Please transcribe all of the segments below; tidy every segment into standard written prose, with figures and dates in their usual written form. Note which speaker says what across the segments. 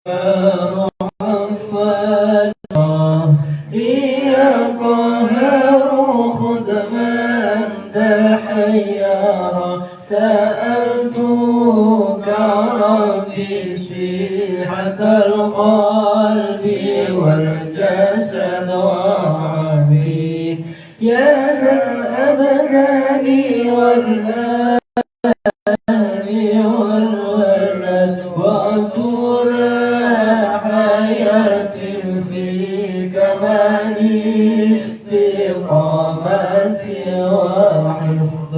Speaker 1: عفوا يا قاهر خذ من تحير سألتك ربي صحة القلب والجسد وعافيت يا ذا الأبدان والآن والولد وطول حياة في كمال استقامة وحفظ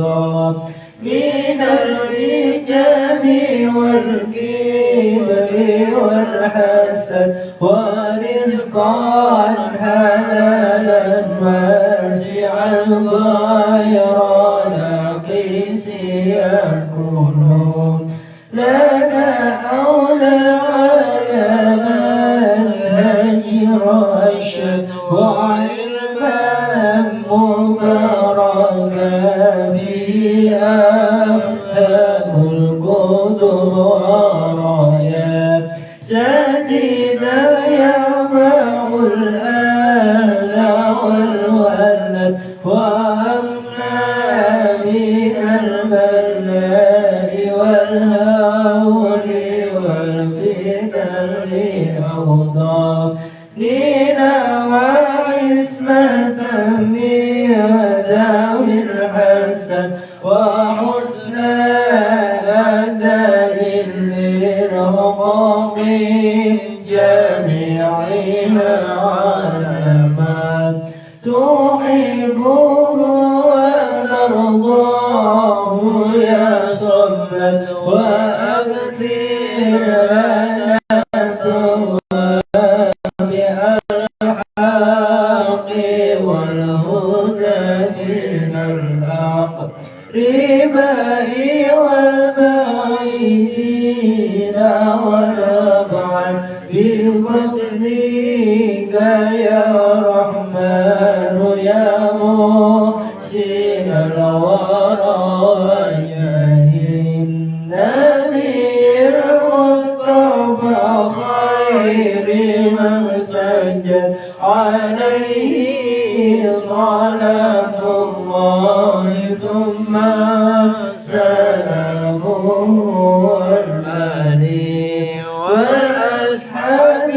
Speaker 1: من الرجام والكبر والحسد ورزقا حلالا واسعا غير ناقص يكون لنا حول على منهج رشد وعلما مباركا فيه أفهم القدر ورايا سديدا يرفع الأهل والولد وأمنا من البلاء والهول والفتن أوضاع لنا وعصمة من ذوي الحسن وحسن أداء للحقوق جميعها على ما تحبه ونرضاه يا صمد وأكثر لنا بالحق والهدى من الحق رباه والبعيدين والأبعد بفضلك يا رحمن يا محسن الورى النبي المصطفى خير من سجد عليه صلاة الله ثم سلامه والآل والأصحاب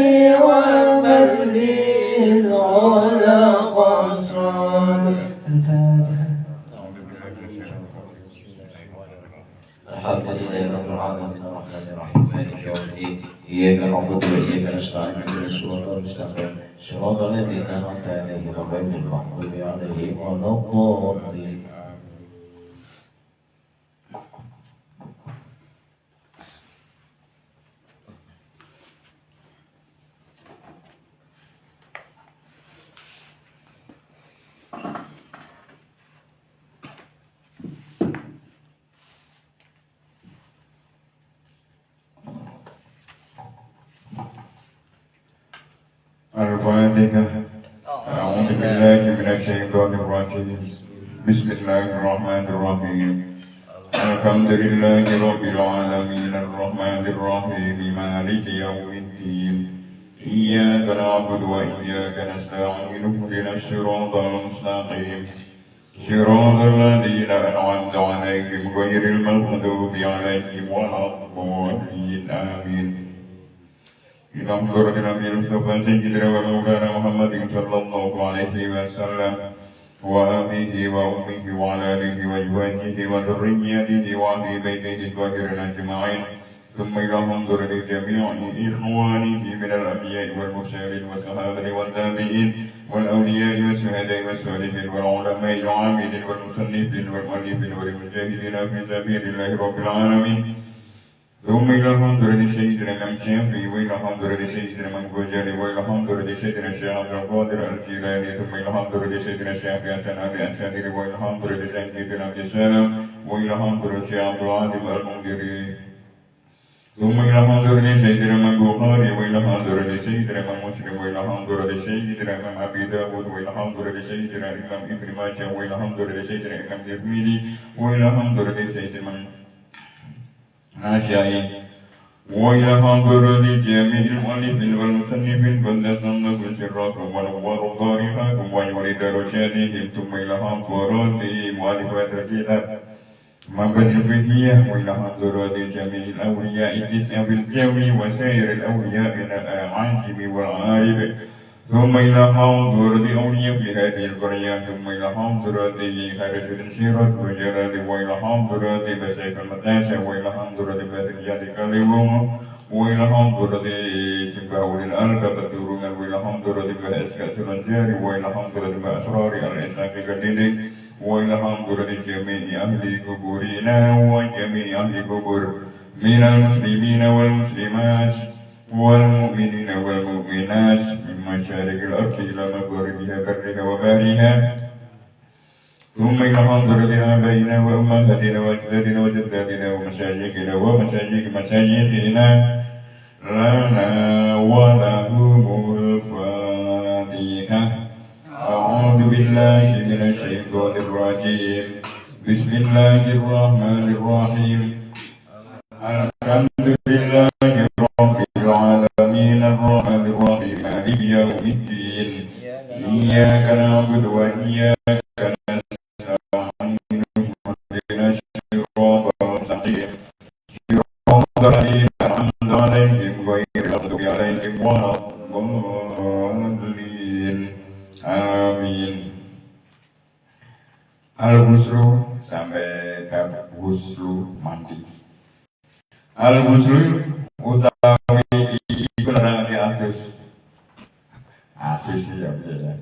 Speaker 1: ومن للعلا قصرا. الفاتحة. الحمد لله رب العالمين الرحمن الرحيم مالك يوم الدين إياك نعبد وإياك نستعين اهدنا الصراط المستقيم صراط الذين أنعمت عليهم غير المغضوب عليهم ولا الضالين.
Speaker 2: الفاتحة. أعوذ بالله من الشيطان الرجيم. بسم الله الرحمن الرحيم. الحمد لله رب العالمين الرحمن الرحيم مالك يوم الدين إياك نعبد وإياك نستعين اهدنا الصراط المستقيم صراط الذين أنعمت عليهم غير المغضوب عليهم ولا الضالين آمين. إلى حضرة النبي المصطفى سيدنا ومولانا محمد صلى الله عليه وسلم وأبيه وأمه وعلى آله وأزواجه وذريته وأهل بيته الطاهرين أجمعين ثم إلى حضرة جميع إخوانه من الأنبياء والمرسلين والصحابة والتابعين والأولياء والشهداء والصالحين والعلماء العاملين والمصنفين والمؤلفين والمجاهدين في سبيل الله رب العالمين ثم إلى حضرة سيدنا الإمام الشافعي وإلى حضرة سيدنا الإمام الغزالي وإلى حضرة سيدنا الشيخ عبد القادر الجيلاني ثم إلى حضرة سيدنا الشيخ حسن أبي الشاذلي وإلى حضرة سيدنا عبد السلام وإلى حضرة الشيخ عبد العاطف المنذري ثم إلى حضرة سيدنا الإمام البخاري وإلى حضرة سيدنا الإمام مسلم وإلى حضرة سيدنا الإمام أبي داود وإلى حضرة سيدنا الإمام ابن ماجه وإلى حضرة سيدنا الإمام الترمذي وإلى حضرة سيدنا الإمام النسائي وإلى حضرة جميع المؤلفين والمصنفين قدس الله سركم ونور ضريحكم ويولي درجاتهم ثم إلى حضرة مؤلفات الكتاب مبادئ الفقهية وإلى حضرة جميع الأولياء التسع في الجو وسائر الأولياء من العاجم والعارف ثم إلى حضرة أولياء في هذه القرية ثم إلى حضرة خارج السيرة وجلال وإلى حضرة مسيح المدرسة وإلى حضرة بدريات كاليوم وإلى حضرة جباول الألباب الدرونا وإلى حضرة بأسكاس الأنجار وإلى حضرة بأسرار الإسحاق الدين وإلى حضرة جميع أهل قبورنا وجميع أهل قبور من المسلمين والمسلمات والمؤمنين والمؤمنات من مشارق الأرض إلى مغربها برها وبحرها ثم إلى حضرة آبائنا وأمهاتنا وأجدادنا وجداتنا ومشايخنا ومشايخ مشايخنا لنا ولهم الفاتحة أعوذ بالله من الشيطان الرجيم بسم الله الرحمن الرحيم الحمد لله رب العالمين الرحمن الرحيم مالك يوم الدين إياك نعبد وإياك نستعين اهدنا الصراط المستقيم صراط الذين أنعمت عليهم غير المغضوب عليهم ولا الضالين آمين. Al-Ghuslu sampai bab ghuslu mandi. Al-Ghuslu utawi iku nerangake atus. Atus ya biasa.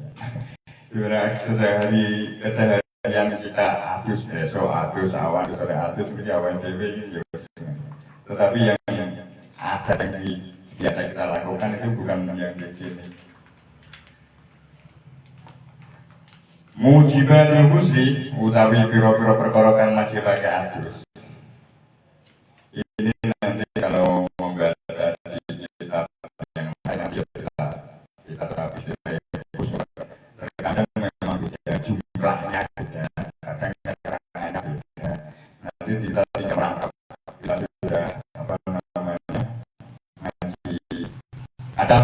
Speaker 2: Dibera keseharian kita atus besok atus awan sore atus iki awan dhewe iki ya. Tetapi yang ada yang biasa kita lakukan itu bukan yang di sini. Mujibatul ghusli utawi pira-pira perkara kang majibake atus. Ini nanti kalau membaca di kitab yang lain kita habis terkadang memang beda jumlahnya beda, kadang keterangannya beda. Nanti kita tidak merangkap, kita sudah apa namanya ngaji. Ada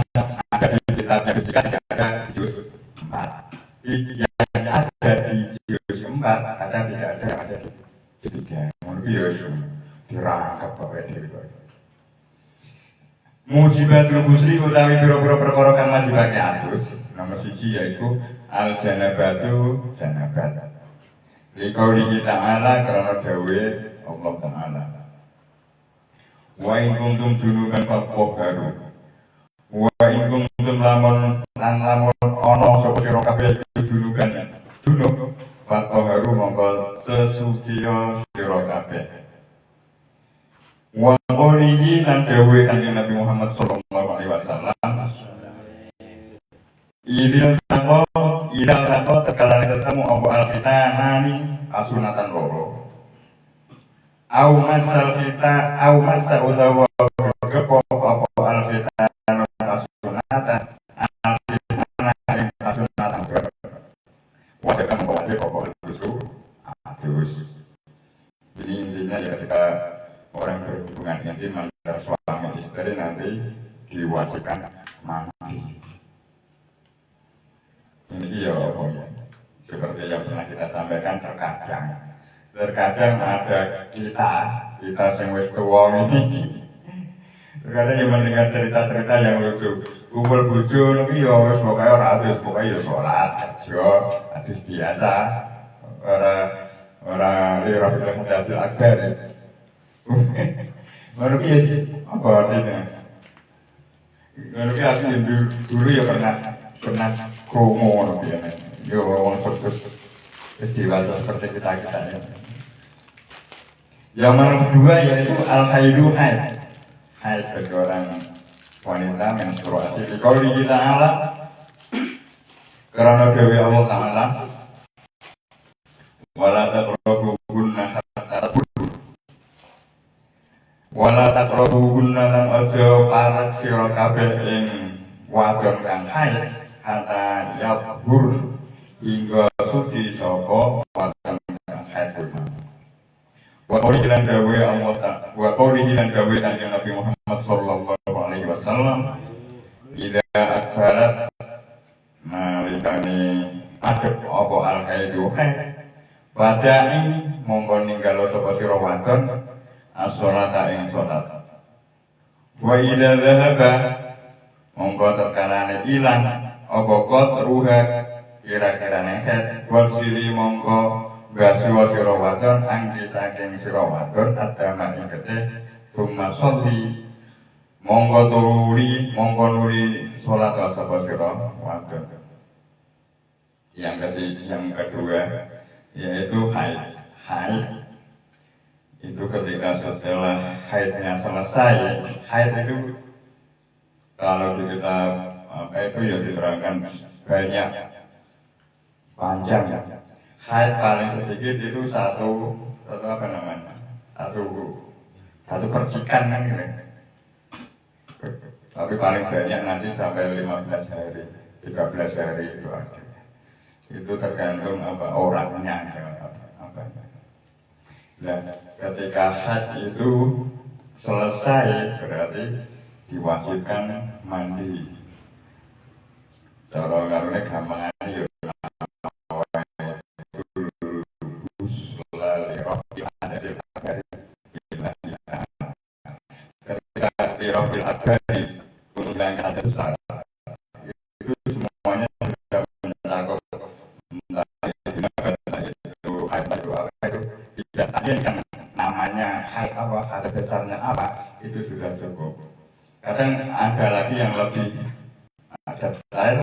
Speaker 2: di kitabnya ketika ada juz 4. Yang ada di juz 4 ada tidak ada yang ada di 3. Mungkin ya dirangkap bapak dewi. Mujibatul ghusli utawi pira-pira perkara kang wajibake atus. Nomor 1 yaiku al janabatu janabat. Liqauli ta'ala karena dawe Allah Ta'ala. Wa in kuntum junuban fatahharu. Wa in kuntum lamun ana sapa sira kabeh junuban junub fatahharu mongko sesuciya sira kabeh. Wa qolihi lan dawe kanjeng Nabi Muhammad sallallahu alaihi wasallam. Idil taqo tekalane ketemu apa alfitanani asunatan loro. Au masal utawa kepo apa alfitan asunatan asunatan wajib kan wajib pokok itu atus. Jadi intinya ya ketika orang berhubungan intim antara suami istri nanti diwajibkan mandi. Ini ya seperti yang pernah kita sampaikan terkadang ada kita yang wis tuwa ini terkadang yang mendengar cerita-cerita yang lucu kumpul bojo tapi ya wis pokoke ora adus pokoke ya salat kerja adus biasa ora lirah hasil akbar. Baru biasa apa artinya? Baru biasa dulu ya pernah kromo ya. Yo orang fokus dewasa seperti kita ya. Yang kedua yaitu al-haidu haid bagi orang wanita menstruasi. Kalau di Ta'ala karena dewi Allah Ta'ala wala taqrabuhunna hatta tabuddu wala taqrabuhunna lan aja parat sira kabeh ing wadon kang haid hatta yabhur hingga suci sapa wadon kang haid. Wa qawlihi lan dawe Allah Ta'ala wa qawlihi lan dawe kanjeng Nabi Muhammad sallallahu alaihi wasallam idza akbarat nalikane adep apa al-kaidu padai mongko ninggalo sapa sira wadon as-sholata ing salat wa idza dhahaba mongko tekalane ilang apa qatruha kira-kirane het wasili mongko Gasuwa sira wadon angki saking sira wadon adama ing getih summa sholli monggo nuri salat sapa sira wadon. Yang kedua yaitu haid. Haid itu ketika setelah haidnya selesai, haid itu kalau di kitab apa itu ya diterangkan banyak panjang. Haid paling sedikit itu satu apa namanya? Satu percikan kan gitu. Tapi paling banyak nanti sampai 15 hari, 13 hari itu ada. Itu tergantung apa orangnya apa. Nah, ketika haid itu selesai berarti diwajibkan mandi. Cara karena gampangane ya Rofil Akbari undang ada besar itu semuanya sudah mencakup itu haid itu apa itu tidak tanyakan namanya haid apa haid besarnya apa itu sudah cukup. Kadang ada lagi yang lebih ada detail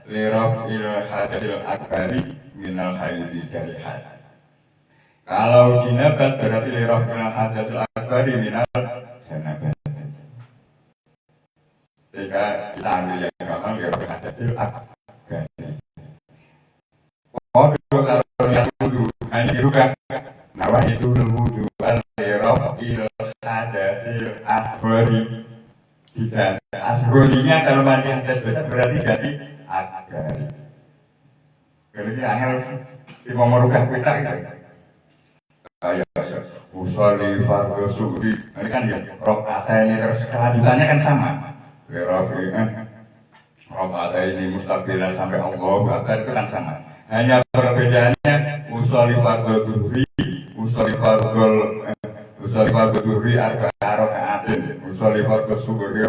Speaker 2: lirofil hadil akbari minal haidi dari haid. Kalau jinabat berarti lirofil hadil akbari minal janabat. Jika kita ambil yang gampang, ya ada silap. Oh, kalau lihat wudhu, hanya dirubah. Nawah itu wudhu al-lirof il-hadasil asbori. Tidak, asborinya kalau mandi hadas besar berarti jadi akbari. Kalau ini angel, kita mau merubah kita gitu. Kayak usoli fardu suhri, ini kan ya, rokata ini terus kelanjutannya kan sama. Rokaat ini mustaqilan sampai Allahu Akbar itu kan sama. Hanya perbedaannya usholi fardhu dhuhri arba'a raka'atin, usholi fardhu subuhi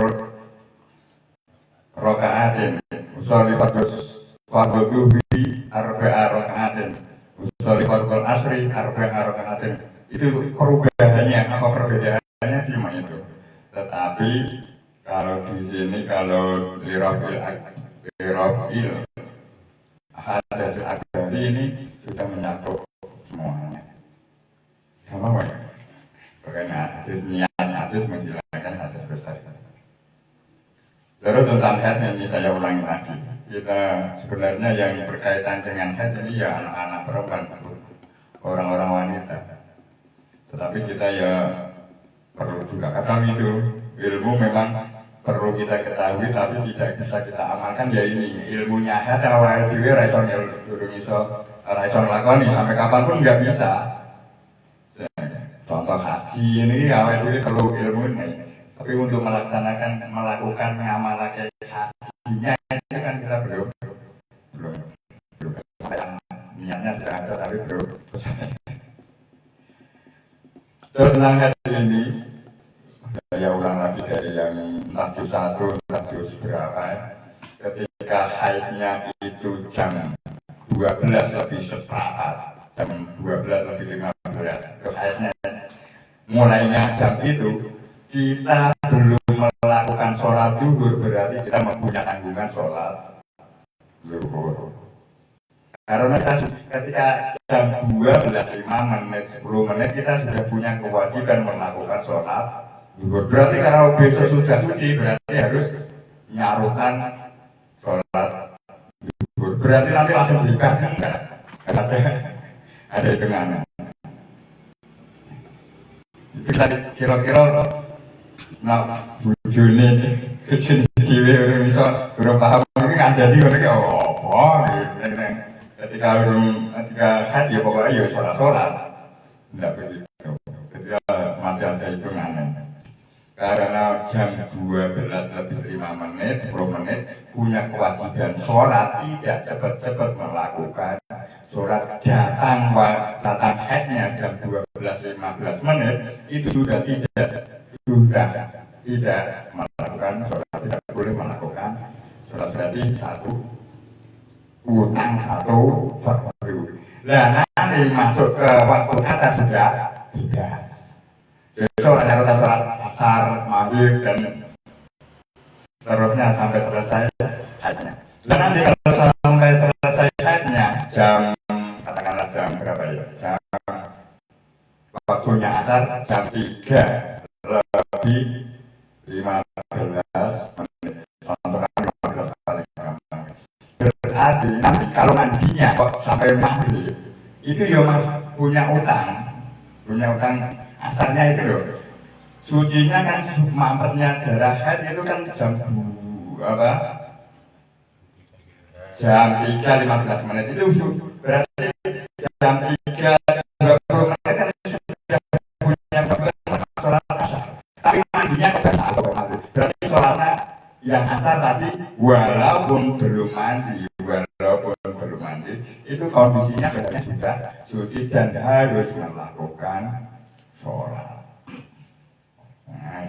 Speaker 2: raka'atin, usholi fardhu dhuhri arba'a raka'atin, usholi fardhu asri arba'a raka'atin. Itu perubahannya apa perbedaannya cuma itu. Tetapi kalau di sini kalau lirofil hadas akbari ini sudah mencakup semuanya. Sama ya? Karena hadis menghilangkan hadas besar. Lalu tentang haid ini saya ulangi lagi. Kita sebenarnya yang berkaitan dengan haid ini ya anak-anak perempuan, orang-orang wanita. Tetapi kita ya perlu juga kadang itu ilmu memang perlu kita ketahui tapi tidak bisa kita amalkan ya ini ilmunya ada awal dhewe ra iso lakoni sampai kapanpun nggak bisa. Contoh haji ini awal dhewe perlu ilmu ini tapi untuk melakukan ngamalake hajinya itu kan kita belum niatnya sudah ada tapi belum. Terus tentang haji ini saya ulang lagi dari yang nafsu 1, nafsu berapa ya. Ketika haidnya itu jam 12 lebih seperempat, jam 12 lebih 15 ke haidnya mulainya jam itu kita belum melakukan sholat zuhur berarti kita mempunyai tanggungan sholat zuhur. Karena ketika jam 12:05 10 menit kita sudah punya kewajiban melakukan sholat zuhur. Berarti kalau besok sudah suci berarti harus nyarukan sholat zuhur. Berarti nanti langsung bebas kan enggak? Ada hitungannya. Itu tadi kira-kira bujune dhewe ora bisa ora paham iki ngandani ngene iki apa ketika haid ya pokoknya ya sholat enggak begitu. masih ada hitungannya. Karena jam 12 lebih 5 menit, 10 menit punya kewajiban sholat, tidak cepat-cepat melakukan sholat, datang headnya jam 12.15 menit itu sudah tidak melakukan sholat, tidak boleh melakukan sholat. Berarti satu utang, satu waktu. Nah, nanti masuk ke waktu asar sudah tidak. Besok ada sholat asar, maghrib dan seterusnya sampai selesai haidnya. Dan nanti kalau sampai selesai haidnya jam, katakanlah jam berapa ya? Jam waktunya asar jam 3 lebih 15 menit. Contohnya 15 kali gampang. Berarti nanti kalau mandinya kok sampai maghrib itu ya mas punya utang asarnya itu loh. Sucinya kan mampetnya darah haid itu kan jam jam 3.15 menit itu berarti jam 3.20 menit kan sudah punya sholat asar. Tapi mandinya kok berarti sholatnya yang asar tadi walaupun belum mandi itu kondisinya sudah suci dan harus melakukan sholat. Nah,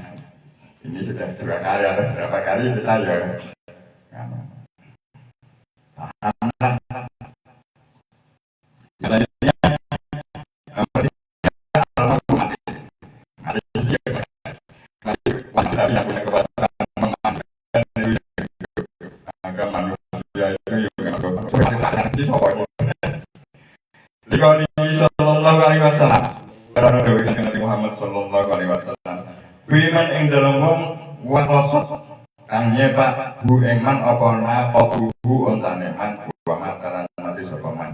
Speaker 2: ini sudah 2 kali atau berapa kali kita ya Sallallahu alaihi wasallam karena dawuh Nabi Muhammad sallallahu alaihi wasallam Beriman ing dalem wong wakosot kang nyepak bu eman apa buhu ontane man wa mataran mati sapa man.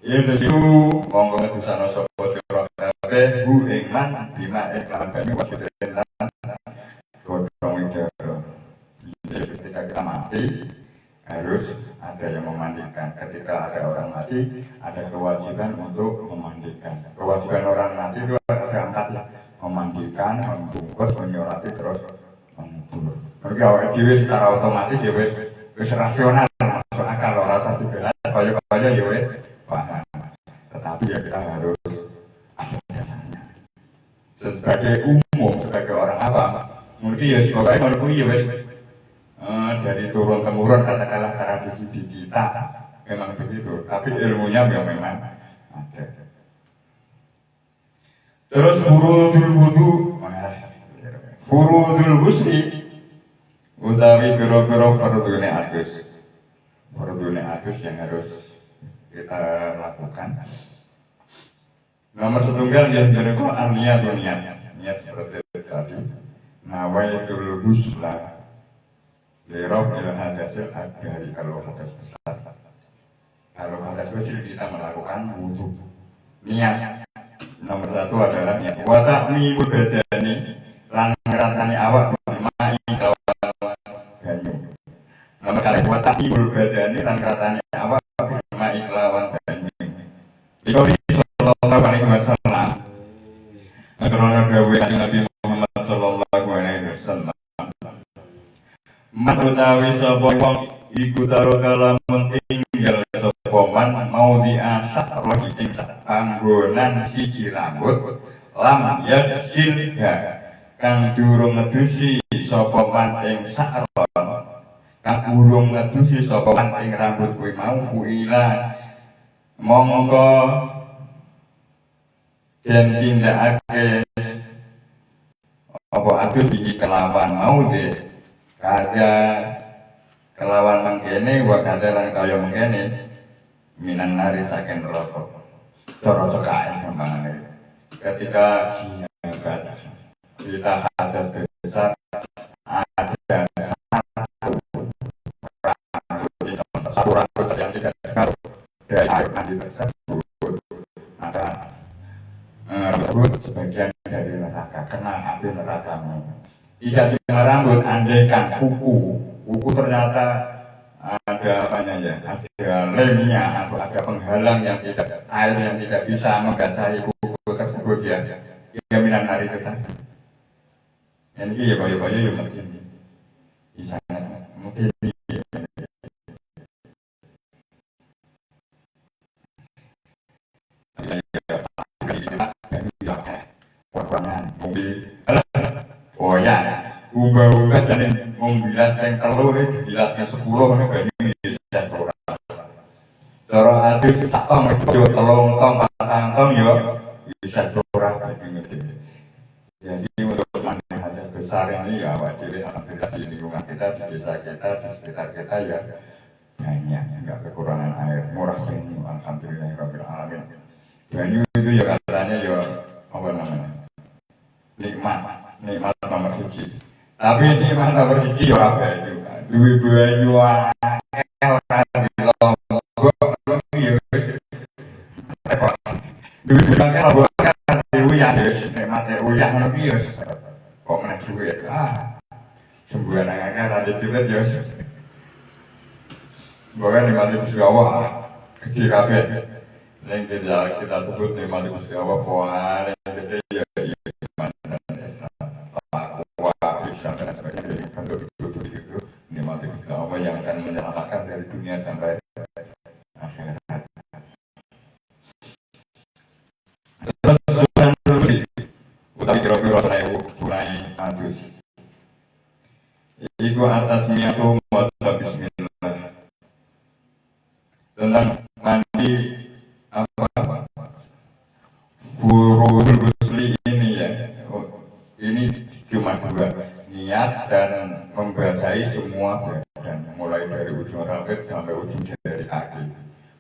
Speaker 2: Itu monggo ngetusana sapa sira kabeh bu eman bima iklan kami wasidren lan godhong idara. Ketika kita mati harus ada yang memandikan. Ketika ada orang mati, ada kewajiban untuk memandikan. Kewajiban orang mati itu ada 4, memandikan, membungkus, menyorati, terus mengubur. Mereka awal dewe secara otomatis ya wis rasional, masuk akal, orang satu belas, kaya ya wis paham. Tetapi ya kita harus ada dasarnya. Sebagai umum, sebagai orang awam, mungkin ya sebagai manusia ya wis dari turun temurun katakanlah tradisi di kita memang begitu, tapi ilmunya memang ada. Terus furudul husri utawi biro-biro fardune adus yang harus kita lakukan. Nomor setunggal yang berikut niat seperti tadi. Nawaitul husla Lerob hasil dari kalau hadas besar. Kalau hadas kecil kita melakukan wudhu. Niat nomor 1 adalah niat. Watakmi badani lan ngeratani awak mai kelawan banyu. Nomor 2 watakmi badani lan ngeratani awak mai kelawan banyu. Iku sallallahu alaihi wasallam. Karena dawuh Nabi Muhammad sallallahu alaihi wasallam. Man utawi sapa wong iku taro kalamun tinggal sapa man mau diasak lagi ing panggonan siji rambut lam yasilha kang durung ngedusi sapa man ing sakron kang durung ngedusi sapa man ing rambut kuwi mau kuila mongko den tindakake apa adus iki kelawan mau de kada kelawan mengkene wa kada lan kaya mengkene minan nari saking neraka. Cara cekae gampangane. Ketika kita hadas besar ada satu rambut yang tidak ngaruh dari air mandi tersebut ada rambut sebagian dari neraka kena api neraka. Tidak cuma rambut, andaikan kuku ternyata ada apanya ya, ada lemnya atau ada penghalang yang tidak air yang tidak bisa membasahi kuku tersebut ya, ya minan hari kita. Yang ini ya bayu-bayu ya mungkin di sana mungkin oh ya, umba-umba jadi membilas yang telur itu bilasnya 10 ini banyak bisa orang. Cara hadis tak tong itu telung tong patang tong yo bisa orang banyak. Jadi untuk memenuhi hajat besar ini ya wajib alhamdulillah di lingkungan kita, di desa kita, di sekitar kita ya banyak, nggak kekurangan air, murah banyu, alhamdulillahirabbil alamin. Banyu itu ya katanya ya apa namanya nikmat nomor suci. Tapi nikmat nomor suci ya apa itu? Duwe banyu akeh ora di lombok ya wis. Duwe banyu akeh uyah ya nikmate uyah ngono ki ya. Kok meneh duwe sembuhan akeh ra duwe ya. Bahkan nikmati Gusti Allah gede kabeh. Yang kita sebut nikmati Gusti Allah pohon yang gede ya iman dan Islam. Takwa, ihsan dan sebagainya. Untuk itu nikmati Gusti Allah yang akan menyelamatkan dari dunia sampai akhirat. Terus sunan dulu utawi kira-kira saya mulai adus. Iku atasnya aku mau bismillah. Tentang mandi apa Furuhul Ghusli ini ya, ini cuma dua, niat dan membasahi semua badan, mulai dari ujung rambut sampai ujung jari kaki.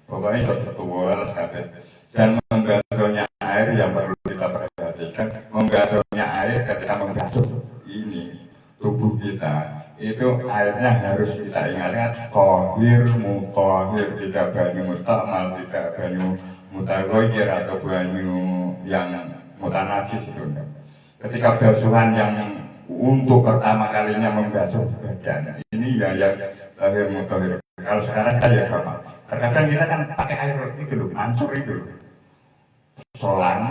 Speaker 2: Pokoknya satu bola sekali. Dan membasuhnya air yang perlu kita perhatikan, membasuhnya air ketika membasuh ini tubuh kita. Itu airnya harus kita ingat-ingat tohir, mutohir, tidak banyu mustakmal, tidak banyu mutagoyir atau banyu yang mutanajis itu. Ketika basuhan yang untuk pertama kalinya membasuh badan, ini ya yang tohir, mutohir. Kalau sekarang kan ya sama. Terkadang kita kan pakai air itu loh, mancur itu loh. Selang,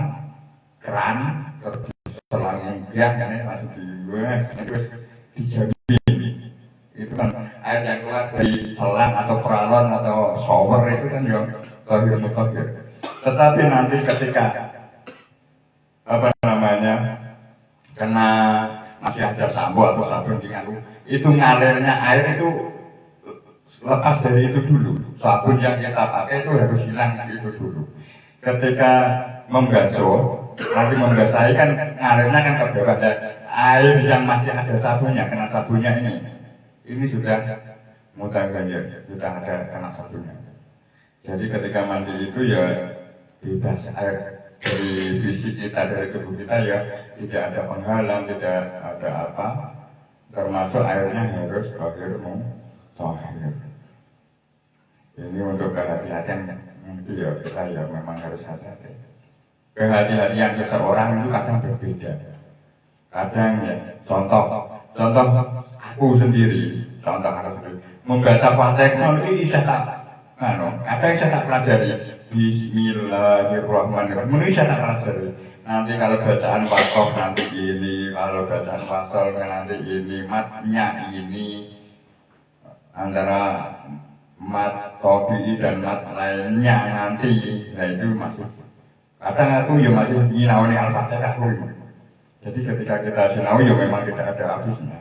Speaker 2: keran, selang gas kan ini masih terus dijamin. Itu kan air yang keluar dari selang atau peralon atau shower itu kan yang tohir mutohir. Tetapi nanti ketika apa namanya kena masih ada sampo atau sabun di ngaku, itu ngalirnya air itu lepas dari itu dulu. Sabun yang kita pakai itu harus hilang itu dulu. Ketika membasuh, nanti membasahi kan ngalirnya kan ke bawah, dan air yang masih ada sabunnya, kena sabunnya ini sudah mutaghayir, sudah ada kena sabunnya. Jadi ketika mandi itu ya bebas air dari fisik kita, dari tubuh kita ya tidak ada penghalang, tidak ada apa, termasuk airnya harus tohir mutohir. Ini untuk kehati-hatian itu ya kita ya memang harus hati-hati. Kehati-hatian seseorang itu kadang berbeda. Kadang ya contoh aku sendiri, contoh aku sendiri membaca Fatihah ini saya tak, apa yang saya tak pelajari? Bismillahirrahmanirrahim. Ini saya tak pelajari. Nanti kalau bacaan wakof nanti ini, kalau bacaan fasal nanti ini, matnya ini antara mat tobi dan mat lainnya nanti, nah itu masih. Kadang aku ya masih nyinauni Al-Fatihah aku. Jadi ketika kita sinau ya memang tidak ada habisnya.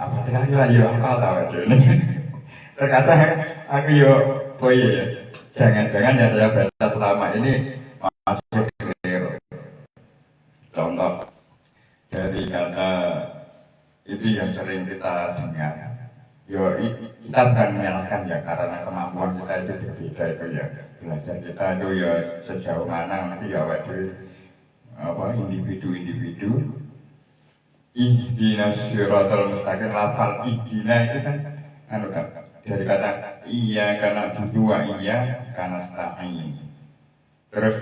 Speaker 2: Al-Fatihah itu ya apa tahu ini. Terkadang aku ya, oh iya, jangan-jangan yang saya baca selama ini masih keliru. Contoh dari kata itu yang sering kita dengar. Yo, kita bukan menyalahkan ya karena kemampuan kita itu berbeda itu ya. Belajar kita itu ya sejauh mana nanti ya waktu apa individu. Ihdinas siratal mustaqim, lafal ihdina itu kan dari kata iya karena dua iya karena stain. Terus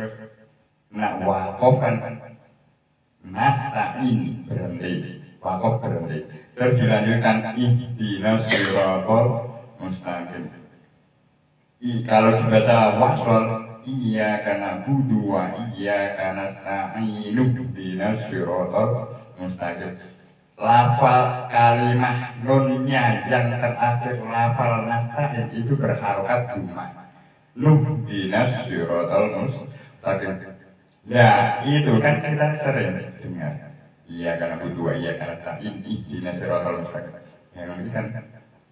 Speaker 2: nak wakof kan nastain berhenti, wakof berhenti. Terus dilanjutkan ihdinas siratal mustaqim. Kalau dibaca wasol iyyaka na'budu wa iyyaka nasta'in ihdinas siratal mustaqim. Lafal kalimat nunnya yang terakhir lafal nasta'in itu berharokat duma. Ihdinas siratal mustaqim. Ya, itu kan kita sering dengar. Iyyaka na'budu wa iyyaka nasta'in ihdinas siratal mustaqim. Yang ini kan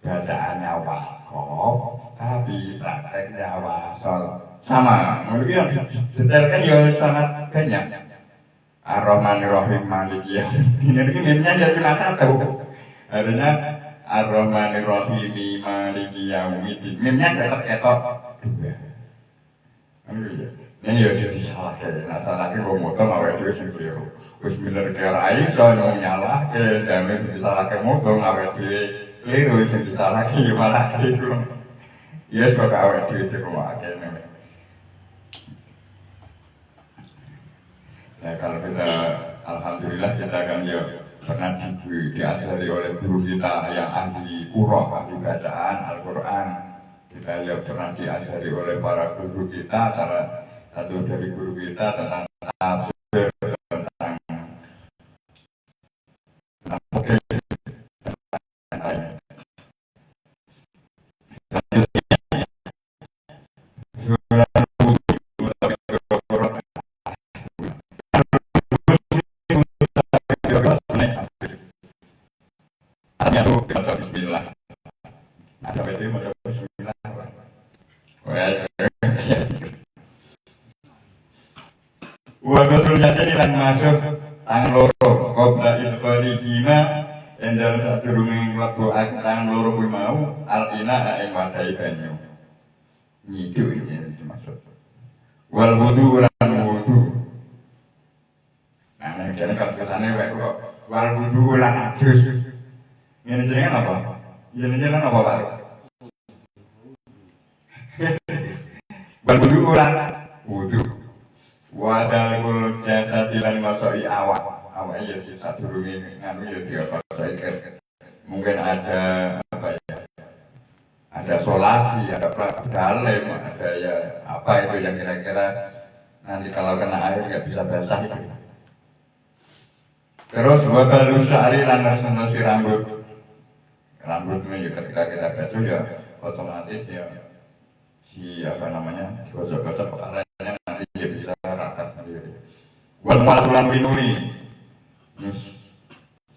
Speaker 2: bacaannya wakof, tapi prakteknya wasol. Sama, mungkin yang detailkan ya sangat banyak. Ar-Rahmanir-Rahim Maliki Yaumiddin. Ini mimnya jadi cuma satu. Artinya Ar-Rahmanir-Rahim Maliki Yaumiddin. Mimnya tetap ketok dua. Ini ya jadi salah kayak. Nah salah kayak gue motong awal itu sih keliru. Terus bener kira iso nyala ke dan itu salah kayak motong awal itu keliru sih salah kayak malah keliru. Ya suka awal itu rumah kayak. Ya, kalau kita, alhamdulillah kita kan ya pernah diajari oleh guru kita yang ahli qur'ah, ahli bacaan Al-Quran. Kita ya pernah diajari oleh para guru kita, salah satu dari guru kita tentang tafsir, tentang Bismillah. Ada itu mau Bismillah. Waduh jadi lan masuk tang loro qabla idkhalihima endal sadurunge mlebu tang loro kuwi mau alina ing wadai banyu. Nyidu ini dimaksud. Wal wudu lan wudu. Nah, jadi kalau kesane wae kok wal wudu lan adus. Ini jenengan apa? Ini jenengan apa Pak? Wudu ulang wudu. Wadalul jasa dilan masoi awak. Awak ya di satu rumi nganu ya dia pasai. Mungkin ada apa ya? Ada solasi, ada dalem, ada ya apa itu yang kira-kira nanti kalau kena air nggak bisa basah itu. Terus wadalul syari lan nasi rambut. Rambutnya ya ketika kita basuh ya otomatis ya si apa namanya gosok-gosok kepalanya nanti dia bisa rata sendiri. Wal malulan winuli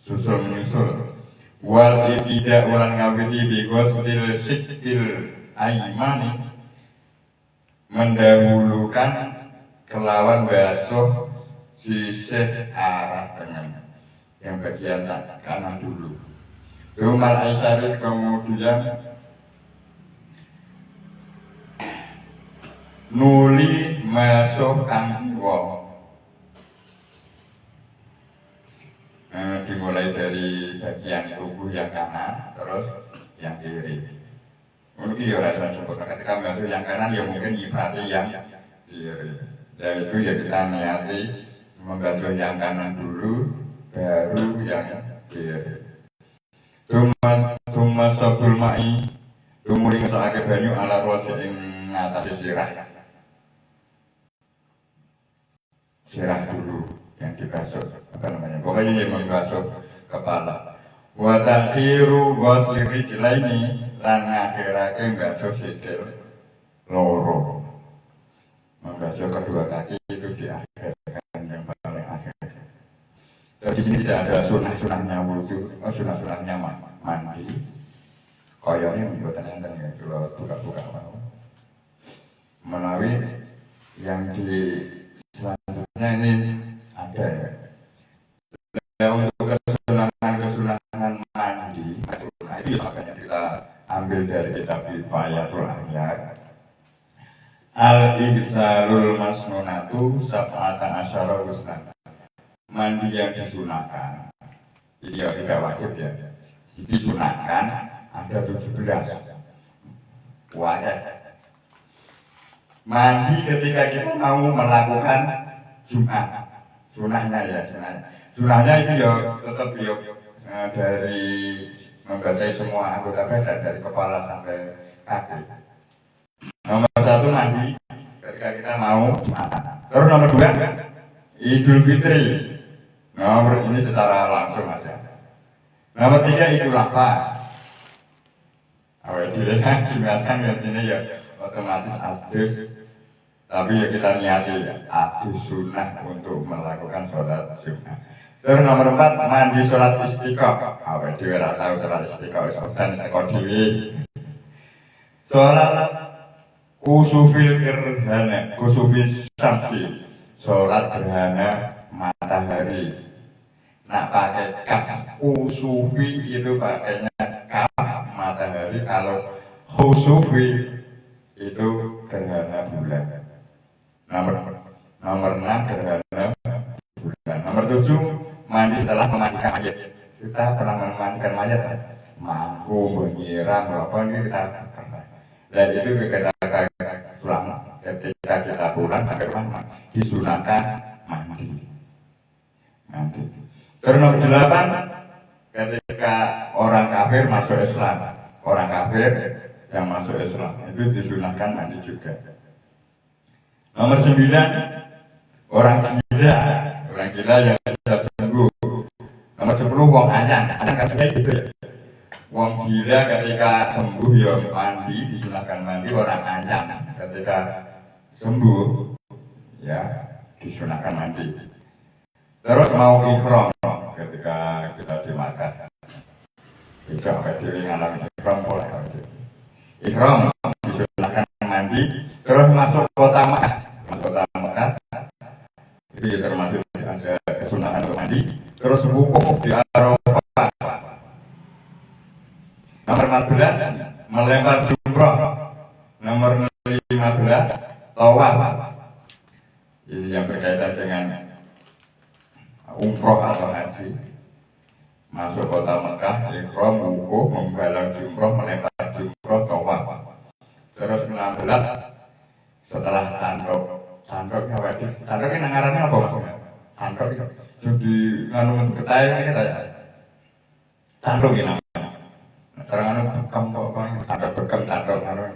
Speaker 2: susul menyusul. Wal tidak ulang ngawiti bigostil sikil aimani mendahulukan kelawan basuh sisih arah tengah yang bagian kanan dulu. Rumah Aisyah kemudian nuli masuk kang wong. Dimulai dari bagian tubuh yang kanan terus yang kiri. Mungkin ya rasa sempurna ketika masuk yang kanan ya mungkin ibaratnya yang kiri. Dan itu ya kita niati membasuh yang kanan dulu baru yang kiri. Tumas sabul ma'i tumuri ngesake banyu ala rosi ing ngatasi sirah dulu yang dibasuh apa namanya pokoknya yang membasuh kepala wa takhiru ghusli rijlaini lan ngakhirake mbasuh sikil loro membasuh kedua kaki itu diakhirkan yang paling akhir. Jadi di sini tidak ada sunah-sunahnya wudhu, sunah-sunahnya mandi. Koyoknya membuat enten ya, kalau buka-buka mau. Melalui yang di selanjutnya ini ada ya. Untuk kesunahan mandi, nah itu makanya kita ambil dari kitab Fayatul Ahyar. Al-Ihsalul Masnunatu Sab'ata Asyara Husnan. Mandi yang disunahkan, jadi ya tidak wajib ya. Disunahkan ada 17 wajib. Mandi ketika kita mau melakukan Jumat, sunahnya ya sunahnya itu ya tetap ya dari membaca semua anggota badan dari kepala sampai kaki. Nomor 1 mandi ketika kita mau makan. Terus nomor 2, Idul Fitri. Nomor ini secara langsung aja. Nomor 3, Idul Adha. Awal dulu biasa di sini ya otomatis adus. Tapi ya kita niati ya adus sunnah untuk melakukan sholat sunnah. Terus nomor 4, mandi sholat istiqomah. Awal dulu tidak tahu sholat istiqomah. Dan sekolah sholat kusufil gerhana, kusufil syamsi, sholat gerhana matahari. Nah pakai kaf, kusufi itu pakainya kaf matahari. Kalau khusufi itu gerhana bulan. Nomor 6 gerhana bulan. Nomor 7 mandi setelah memandikan mayat. Kita pernah memandikan mayat, mampu menyiram apa ini kita pernah. Dan itu kita pulang. Ketika kita pulang sampai rumah disunahkan mandi. Terus nomor 8, ketika orang kafir masuk Islam, orang kafir yang masuk Islam itu disunahkan mandi juga. Nomor 9, orang gila yang sudah sembuh. Nomor 10, wong anyang katanya gitu ya. Wong gila ketika sembuh ya mandi, disunahkan mandi. Orang anyang ketika sembuh ya disunahkan mandi. Terus mau ikhram ketika kita di Makkah. Itu apa diri ngalami ikhram boleh. Ikhram disunahkan mandi. Terus masuk kota Makkah. Itu ya termasuk ada kesunahan untuk mandi. Terus wukuf di Arafah. Nomor 14, melempar jumroh. Nomor 15, tawaf. Ini yang berkaitan dengan umroh atau haji. Masuk kota Mekah, ikhram, wukuf, membalang jumroh, melempar jumroh, tawaf. Terus 16, setelah tandroknya wajib. Tandroknya nangarannya apa maksudnya? Tandrok itu jadi nganu ketayangan kita ya. Tandrok ini namanya. Terang bekam tandrok.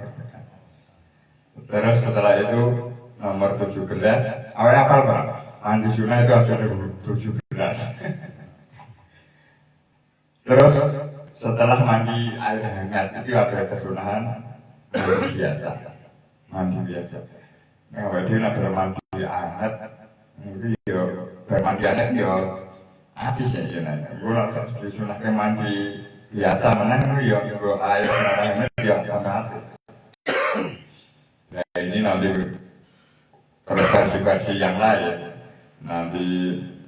Speaker 2: Terus setelah itu nomor 17, awalnya apal Pak? Mandi sunnah itu harus ada 17. Terus setelah mandi air hangat itu ada kesunahan mandi biasa. Nah, wedi nak bermandi hangat, itu yo bermandi hangat yo habis ya jenengan. Gula disunahkan mandi biasa menang yo air hangat yo hangat. Nah, ini nanti versi yang lain. Nanti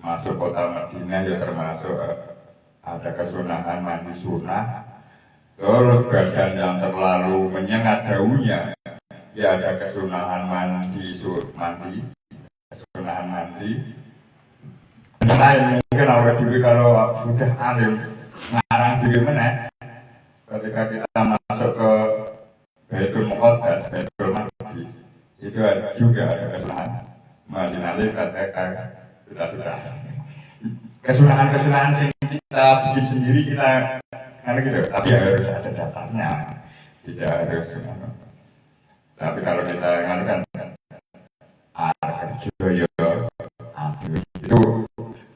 Speaker 2: masuk kota Madinah ya termasuk ada kesunahan mandi sunnah. Terus badan yang terlalu menyengat daunnya ya ada kesunahan kesunahan mandi. Yang lain mungkin awal dulu kalau sudah alim ngarang diri mana ketika kita masuk ke Baitul Muqaddas, Baitul Maqdis itu juga ada kesunahan mandi. Nanti kita sudah kesunahan yang kita bikin sendiri kita kan gitu, tapi harus ada dasarnya, tidak harus. Tapi kalau kita ngadakan kerja itu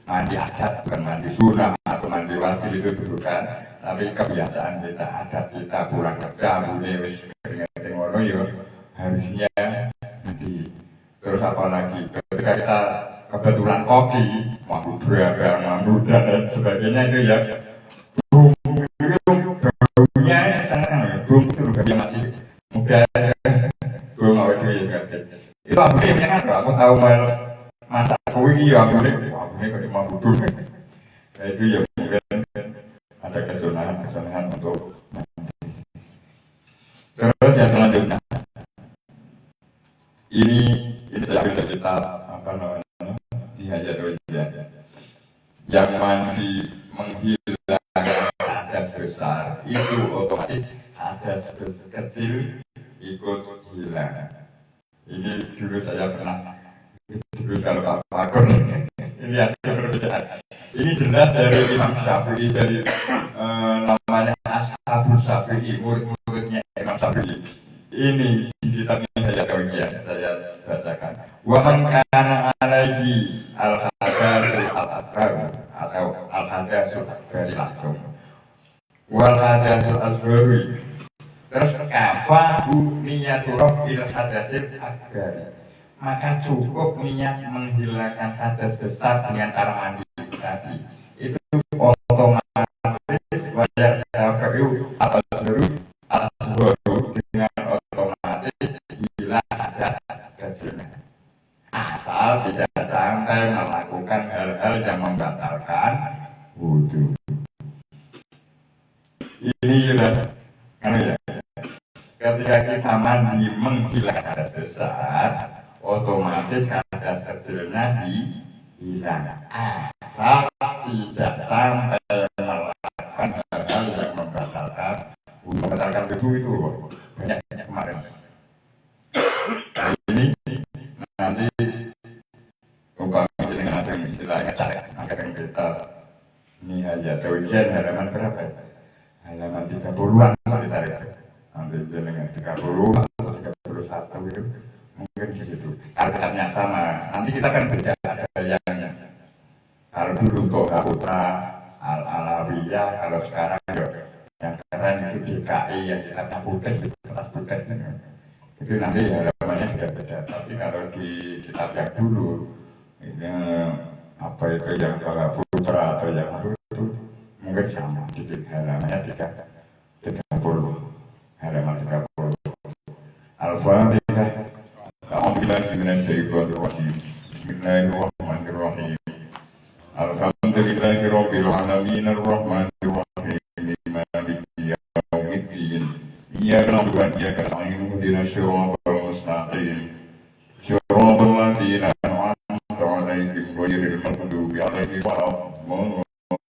Speaker 2: mandi adat bukan mandi sunnah atau mandi wajib itu bukan, tapi kebiasaan kita adat kita pulang kerja bunyi wis keringat ngono yo harusnya mandi. Terus apa lagi ketika kita kebetulan kopi mampu berapa mampu dan sebagainya itu ya baunya sangat bau itu juga masih muda. Itu abune kan aku tahu masak kue ya abune kok cuma butuh. Itu ya mungkin ada kesunahan untuk mandi. Terus yang selanjutnya ini saya ambil cerita apa namanya di Hajar yang mandi menghilangkan hadas besar itu otomatis hadas kecil ikut hilang. Ini dulu saya pernah kalau Pak Pakun ini ada perbedaan. Ini jelas dari Imam Syafi'i, dari namanya Ashabul Syafi'i, murid-muridnya Imam Syafi'i. Ini di kitab Minhajul Tauhid saya bacakan. Wa man kana alaihi al-hadatsu al-akbar atau al-hadatsu dari langsung. Wal hadatsu al-asghari. Terus kafa niyatul il hadatsil akbar. Maka cukup niat menghilangkan hadas besar dengan cara mandi tadi. Itu otomatis wajar KPU al-asghari dengan otomatis hilang hadas kecilnya. Asal tidak sampai melakukan hal-hal yang membatalkan wudhu. Ini kan ya. Ketika kita mandi menghilangkan hadas besar, otomatis hadas kecilnya hilang. Asal tidak sampai melakukan hal-hal yang membatalkan wudhu itu banyak kemarin. Ini nanti umpamanya dengan ada istilahnya akan kita ini aja Tauhid halaman berapa? Halaman 30-an ditarik. Ambil dengan 30 atau 31 itu mungkin di situ. Kalau kitabnya sama, nanti kita kan beda ada yang kalau dulu untuk Putra Al-Alawiyah, kalau sekarang yang keren itu DKI yang kitabnya putih di kertas putih itu nanti halamannya beda-beda. Tapi kalau di kitab yang dulu ini apa itu yang kalau Putra atau yang itu mungkin sama di halamannya 30 halaman 30. Al-Fatihah. A'udzubillahi minasyaitonir rajim. Bismillahirrahmanirrahim. Alhamdulillahi rabbil alamin arrahmanir rahim maliki yaumiddin. Iyyaka na'budu wa iyyaka nasta'in ihdinas siratal mustaqim.